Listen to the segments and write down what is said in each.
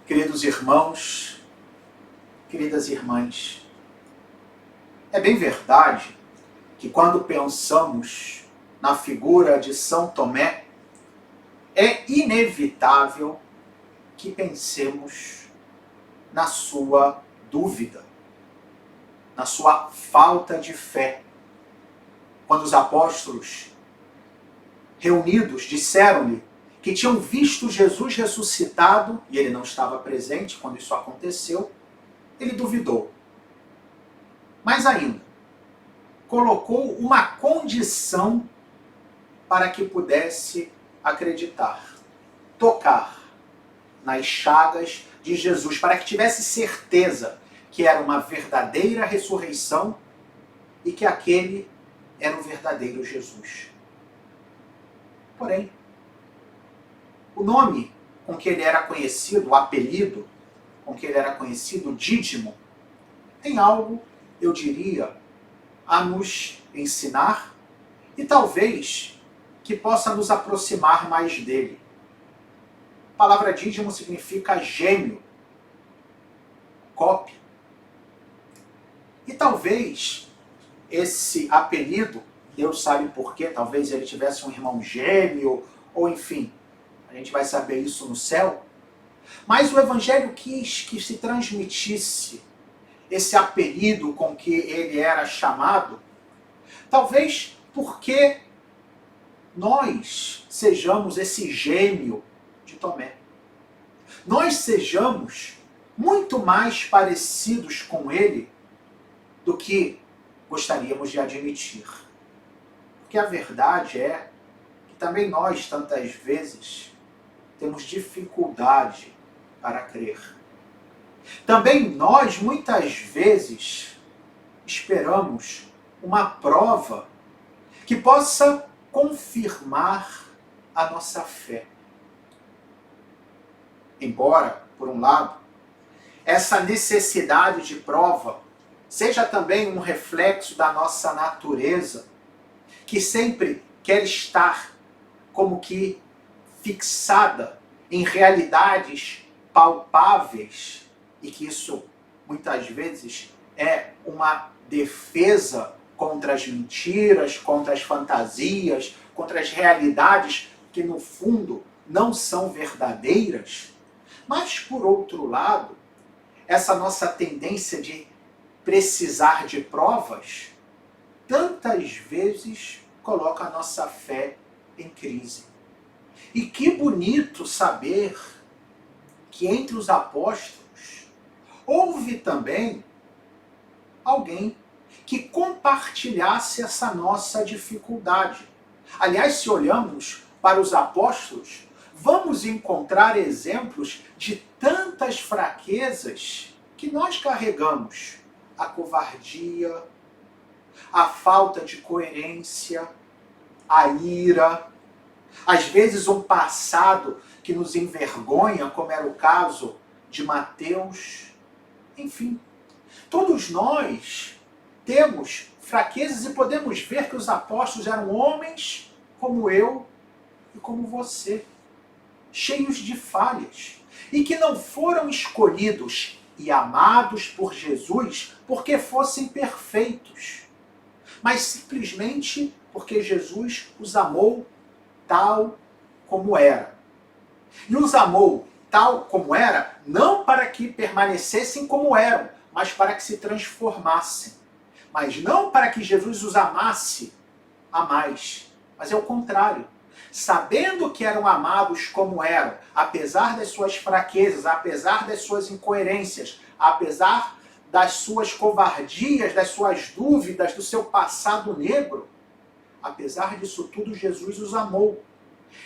Queridos irmãos, queridas irmãs, é bem verdade que quando pensamos na figura de São Tomé, é inevitável que pensemos na sua dúvida, na sua falta de fé. Quando os apóstolos reunidos disseram-lhe que tinham visto Jesus ressuscitado, e ele não estava presente quando isso aconteceu, ele duvidou. Mas ainda, colocou uma condição para que pudesse acreditar, tocar nas chagas de Jesus, para que tivesse certeza que era uma verdadeira ressurreição e que aquele era o verdadeiro Jesus. Porém, o nome com que ele era conhecido, o apelido com que ele era conhecido, Dídimo, tem algo, eu diria, a nos ensinar e talvez que possa nos aproximar mais dele. A palavra dídimo significa gêmeo, cópia. E talvez esse apelido, Deus sabe por quê, talvez ele tivesse um irmão gêmeo, ou enfim, a gente vai saber isso no céu. Mas o Evangelho quis que se transmitisse esse apelido com que ele era chamado, talvez porque nós sejamos esse gêmeo de Tomé. Nós sejamos muito mais parecidos com ele do que gostaríamos de admitir. Porque a verdade é que também nós, tantas vezes, temos dificuldade para crer. Também nós, muitas vezes, esperamos uma prova que possa confirmar a nossa fé. Embora, por um lado, essa necessidade de prova seja também um reflexo da nossa natureza, que sempre quer estar como que fixada em realidades palpáveis, e que isso muitas vezes é uma defesa contra as mentiras, contra as fantasias, contra as realidades que no fundo não são verdadeiras. Mas, por outro lado, essa nossa tendência de precisar de provas, tantas vezes coloca a nossa fé em crise. E que bonito saber que entre os apóstolos houve também alguém que compartilhasse essa nossa dificuldade. Aliás, se olhamos para os apóstolos, vamos encontrar exemplos de tantas fraquezas que nós carregamos. A covardia, a falta de coerência, a ira, às vezes um passado que nos envergonha, como era o caso de Mateus. Enfim, todos nós temos fraquezas e podemos ver que os apóstolos eram homens como eu e como você, cheios de falhas, e que não foram escolhidos e amados por Jesus porque fossem perfeitos, mas simplesmente porque Jesus os amou tal como era. E os amou tal como era, não para que permanecessem como eram, mas para que se transformassem. Mas não para que Jesus os amasse a mais, mas é o contrário. Sabendo que eram amados como eram, apesar das suas fraquezas, apesar das suas incoerências, apesar das suas covardias, das suas dúvidas, do seu passado negro, apesar disso tudo, Jesus os amou.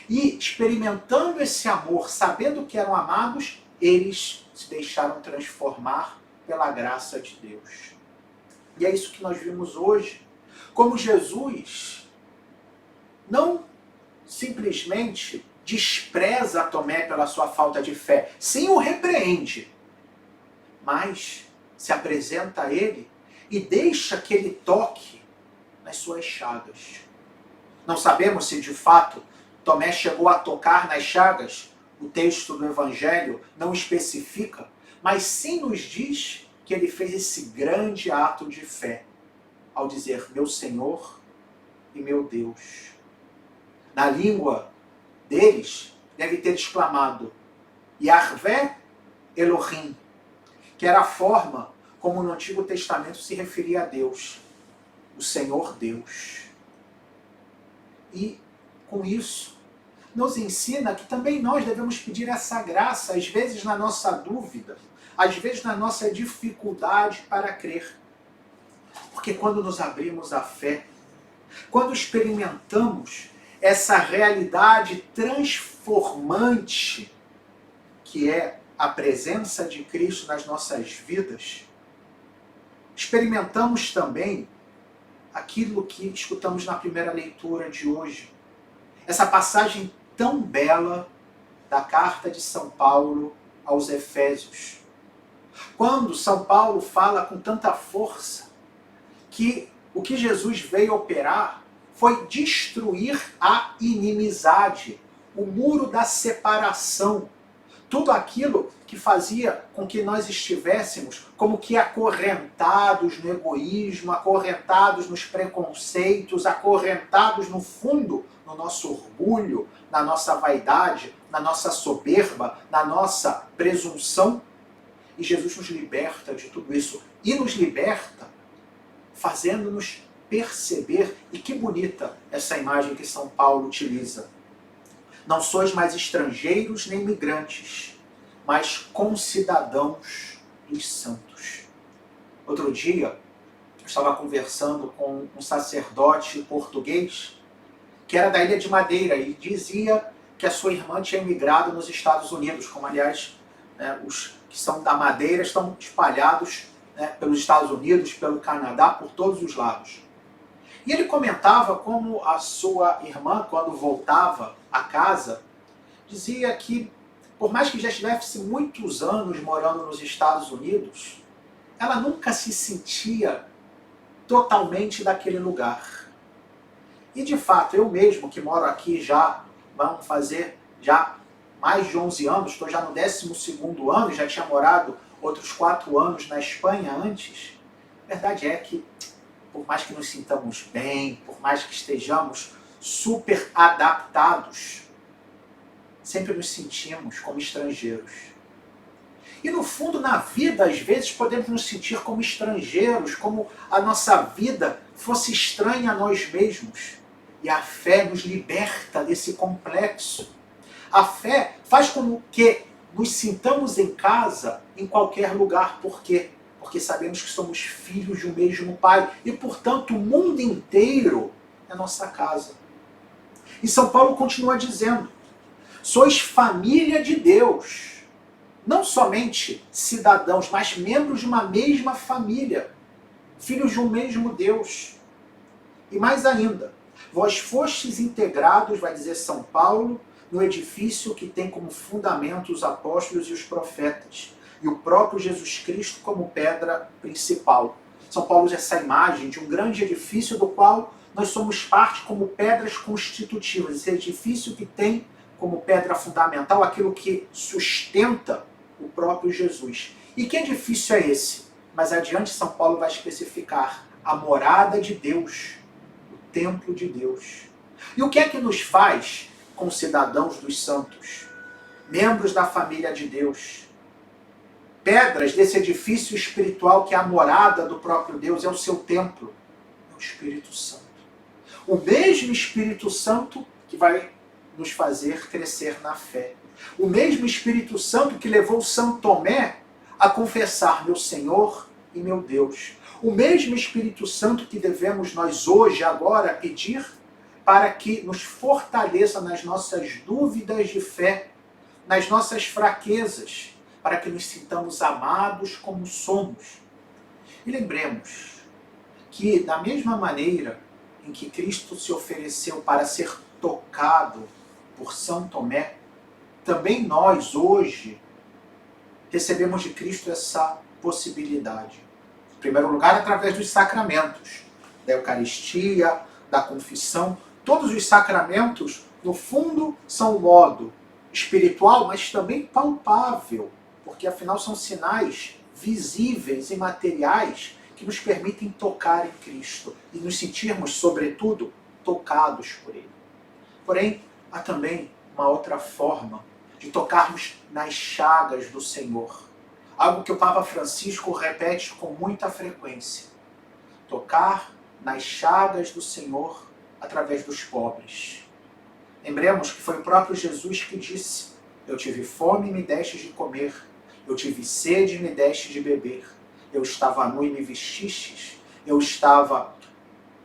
E experimentando esse amor, sabendo que eram amados, eles se deixaram transformar pela graça de Deus. E é isso que nós vimos hoje. Como Jesus não simplesmente despreza Tomé pela sua falta de fé, sim o repreende, mas se apresenta a ele e deixa que ele toque nas suas chagas. Não sabemos se de fato Tomé chegou a tocar nas chagas o texto do Evangelho não especifica, mas sim nos diz que ele fez esse grande ato de fé, ao dizer, meu Senhor e meu Deus. Na língua deles, deve ter exclamado, Yahvé Elohim, que era a forma como no Antigo Testamento se referia a Deus, o Senhor Deus. E, com isso, nos ensina que também nós devemos pedir essa graça, às vezes na nossa dúvida, às vezes na nossa dificuldade para crer. Porque quando nos abrimos à fé, quando experimentamos essa realidade transformante que é a presença de Cristo nas nossas vidas, experimentamos também aquilo que escutamos na primeira leitura de hoje. Essa passagem tão bela da carta de São Paulo aos Efésios. Quando São Paulo fala com tanta força que o que Jesus veio operar foi destruir a inimizade, o muro da separação, tudo aquilo que fazia com que nós estivéssemos como que acorrentados no egoísmo, acorrentados nos preconceitos, acorrentados no fundo no nosso orgulho, na nossa vaidade, na nossa soberba, na nossa presunção. E Jesus nos liberta de tudo isso. E nos liberta fazendo-nos perceber, e que bonita essa imagem que São Paulo utiliza. Não sois mais estrangeiros nem migrantes, mas concidadãos dos santos. Outro dia, eu estava conversando com um sacerdote português, que era da Ilha de Madeira, e dizia que a sua irmã tinha emigrado nos Estados Unidos, como aliás, os que são da Madeira estão espalhados pelos Estados Unidos, pelo Canadá, por todos os lados. E ele comentava como a sua irmã, quando voltava a casa, dizia que, por mais que já estivesse muitos anos morando nos Estados Unidos, ela nunca se sentia totalmente daquele lugar. E de fato, eu mesmo, que moro aqui já, vamos fazer já mais de 11 anos, estou já no 12º ano, já tinha morado outros 4 anos na Espanha antes, a verdade é que, por mais que nos sintamos bem, por mais que estejamos super adaptados, sempre nos sentimos como estrangeiros. E no fundo, na vida, às vezes podemos nos sentir como estrangeiros, como a nossa vida fosse estranha a nós mesmos. E a fé nos liberta desse complexo. A fé faz com que nos sintamos em casa em qualquer lugar. Por quê? Porque sabemos que somos filhos de um mesmo Pai. E, portanto, o mundo inteiro é nossa casa. E São Paulo continua dizendo, sois família de Deus. Não somente cidadãos, mas membros de uma mesma família. Filhos de um mesmo Deus. E mais ainda, vós fostes integrados, vai dizer São Paulo, no edifício que tem como fundamento os apóstolos e os profetas, e o próprio Jesus Cristo como pedra principal. São Paulo usa essa imagem de um grande edifício do qual nós somos parte como pedras constitutivas, esse edifício que tem como pedra fundamental aquilo que sustenta o próprio Jesus. E que edifício é esse? Mas adiante São Paulo vai especificar a morada de Deus, o templo de Deus. E o que é que nos faz concidadãos dos santos, membros da família de Deus, pedras desse edifício espiritual que é a morada do próprio Deus, é o seu templo, é o Espírito Santo. O mesmo Espírito Santo que vai nos fazer crescer na fé. O mesmo Espírito Santo que levou São Tomé a confessar meu Senhor e meu Deus. O mesmo Espírito Santo que devemos nós hoje, agora, pedir para que nos fortaleça nas nossas dúvidas de fé, nas nossas fraquezas, para que nos sintamos amados como somos. E lembremos que, da mesma maneira em que Cristo se ofereceu para ser tocado por São Tomé, também nós, hoje, recebemos de Cristo essa possibilidade. Em primeiro lugar, através dos sacramentos, da Eucaristia, da confissão. Todos os sacramentos, no fundo, são o modo espiritual, mas também palpável, porque afinal são sinais visíveis e materiais que nos permitem tocar em Cristo e nos sentirmos, sobretudo, tocados por Ele. Porém, há também uma outra forma de tocarmos nas chagas do Senhor. Algo que o Papa Francisco repete com muita frequência. Tocar nas chagas do Senhor através dos pobres. Lembremos que foi o próprio Jesus que disse: eu tive fome e me destes de comer, eu tive sede e me destes de beber, eu estava nu e me vestistes, eu estava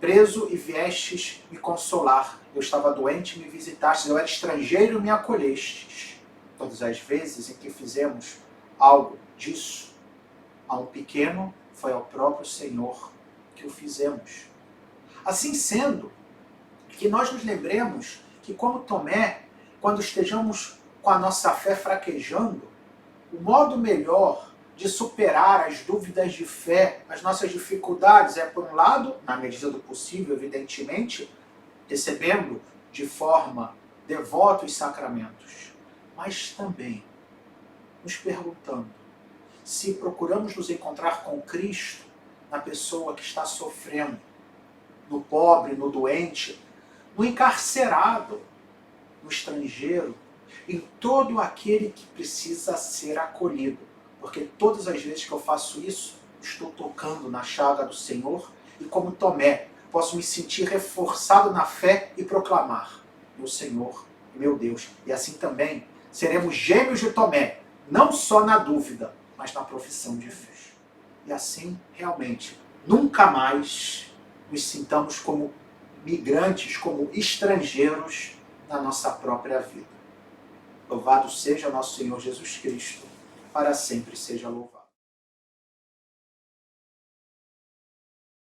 preso e viestes me consolar, eu estava doente e me visitastes, eu era estrangeiro e me acolhestes. Todas as vezes em que fizemos algo disso, a um pequeno, foi ao próprio Senhor que o fizemos. Assim sendo, que nós nos lembremos que, como Tomé, quando estejamos com a nossa fé fraquejando, o modo melhor de superar as dúvidas de fé, as nossas dificuldades, é, por um lado, na medida do possível, evidentemente, recebendo de forma devota os sacramentos, mas também nos perguntando se procuramos nos encontrar com Cristo na pessoa que está sofrendo, no pobre, no doente, no encarcerado, no estrangeiro, em todo aquele que precisa ser acolhido. Porque todas as vezes que eu faço isso, estou tocando na chaga do Senhor e, como Tomé, posso me sentir reforçado na fé e proclamar: meu Senhor e meu Deus. E assim também seremos gêmeos de Tomé, não só na dúvida, mas na profissão de fé. E assim, realmente, nunca mais nos sintamos como migrantes, como estrangeiros na nossa própria vida. Louvado seja nosso Senhor Jesus Cristo, para sempre seja louvado.